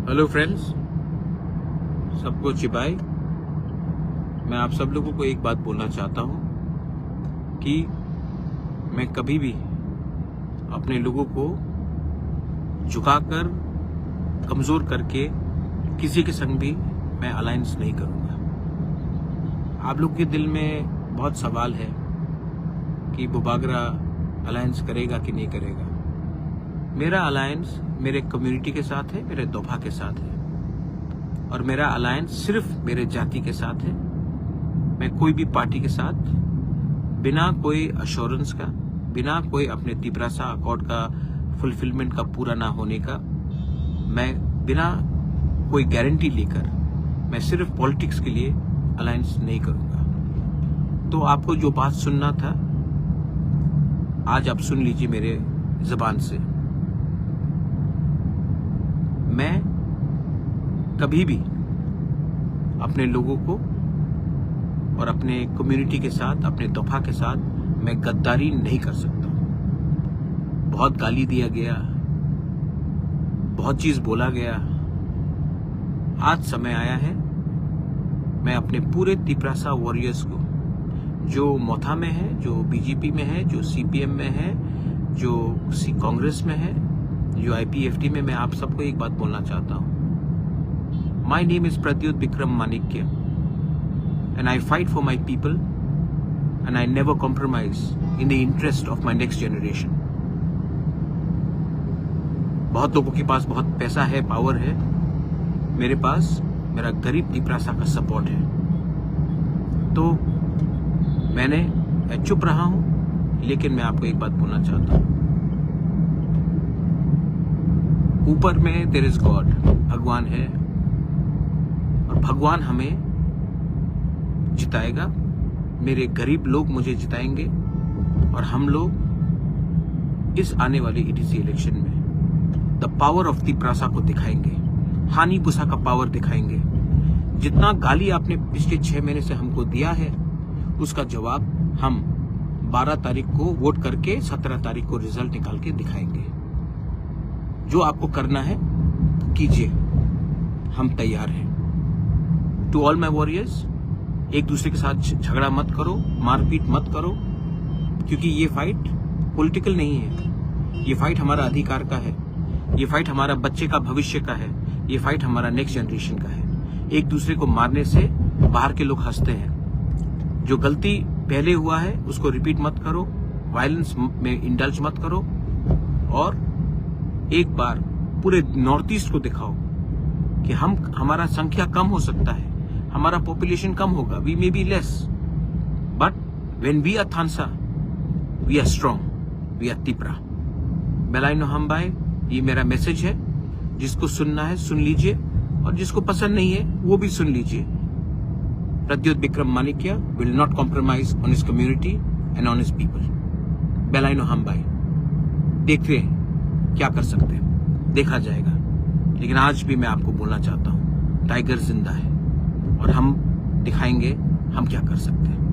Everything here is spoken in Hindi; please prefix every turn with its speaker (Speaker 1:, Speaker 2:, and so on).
Speaker 1: हेलो फ्रेंड्स, सबको चिबाई। मैं आप सब लोगों को एक बात बोलना चाहता हूं कि मैं कभी भी अपने लोगों को झुकाकर कमजोर करके किसी के संग भी मैं अलायंस नहीं करूंगा। आप लोग के दिल में बहुत सवाल है कि बुबागरा अलायंस करेगा कि नहीं करेगा। मेरा अलायंस मेरे कम्युनिटी के साथ है, मेरे दोफा के साथ है, और मेरा अलायंस सिर्फ मेरे जाति के साथ है। मैं कोई भी पार्टी के साथ बिना कोई अश्योरेंस का, बिना कोई अपने तिपरासा अकॉर्ड का फुलफिलमेंट का पूरा ना होने का, मैं बिना कोई गारंटी लेकर मैं सिर्फ पॉलिटिक्स के लिए अलायंस नहीं करूंगा। तो आपको जो बात सुनना था आज आप सुन लीजिए मेरे जबान से। मैं कभी भी अपने लोगों को और अपने कम्युनिटी के साथ, अपने दोफा के साथ मैं गद्दारी नहीं कर सकता। बहुत गाली दिया गया, बहुत चीज बोला गया। आज समय आया है मैं अपने पूरे तिपरासा वॉरियर्स को, जो मोथा में है, जो बीजेपी में है, जो सीपीएम में है, जो कांग्रेस में है, जो आईपीएफटी में, मैं आप सबको एक बात बोलना चाहता हूं। My name is Pradyot Vikram Manikya and I fight for my people and I never compromise in the interest of my next generation. बहुत लोगों के पास बहुत पैसा है, पावर है, मेरे पास मेरा गरीब तिपरासा का सपोर्ट है। तो मैं चुप रहा हूं, लेकिन मैं आपको एक बात बोलना चाहता हूं। ऊपर में देयर इज गॉड, भगवान है, और भगवान हमें जिताएगा। मेरे गरीब लोग मुझे जिताएंगे, और हम लोग इस आने वाले ईडीसी इलेक्शन में द पावर ऑफ तिपरासा को दिखाएंगे, हानि पुसा का पावर दिखाएंगे। जितना गाली आपने पिछले 6 महीने से हमको दिया है, उसका जवाब हम 12 तारीख को वोट करके 17 तारीख को रिजल्ट निकाल के दिखाएंगे। जो आपको करना है कीजिए, हम तैयार हैं। टू ऑल माई वॉरियर्स, एक दूसरे के साथ झगड़ा मत करो, मारपीट मत करो, क्योंकि ये फाइट पॉलिटिकल नहीं है। ये फाइट हमारा अधिकार का है, ये फाइट हमारा बच्चे का भविष्य का है, ये फाइट हमारा नेक्स्ट जनरेशन का है। एक दूसरे को मारने से बाहर के लोग हंसते हैं। जो गलती पहले हुआ है उसको रिपीट मत करो, वायलेंस में इंडल्ज मत करो, और एक बार पूरे नॉर्थ ईस्ट को दिखाओ कि हमारा संख्या कम हो सकता है, हमारा पॉपुलेशन कम होगा, we may be less, but when we are थानसा we are strong, we are Tipra. बेलाइनो हमबाई, ये मेरा मैसेज है। जिसको सुनना है सुन लीजिए, और जिसको पसंद नहीं है वो भी सुन लीजिए। Pradyot Vikram Manikya will not compromise on his community and on his people. बेलाइनो हमबाई, देखते हैं क्या कर सकते हैं, देखा जाएगा। लेकिन आज भी मैं आपको बोलना चाहता हूं, टाइगर जिंदा है, और हम दिखाएंगे हम क्या कर सकते हैं।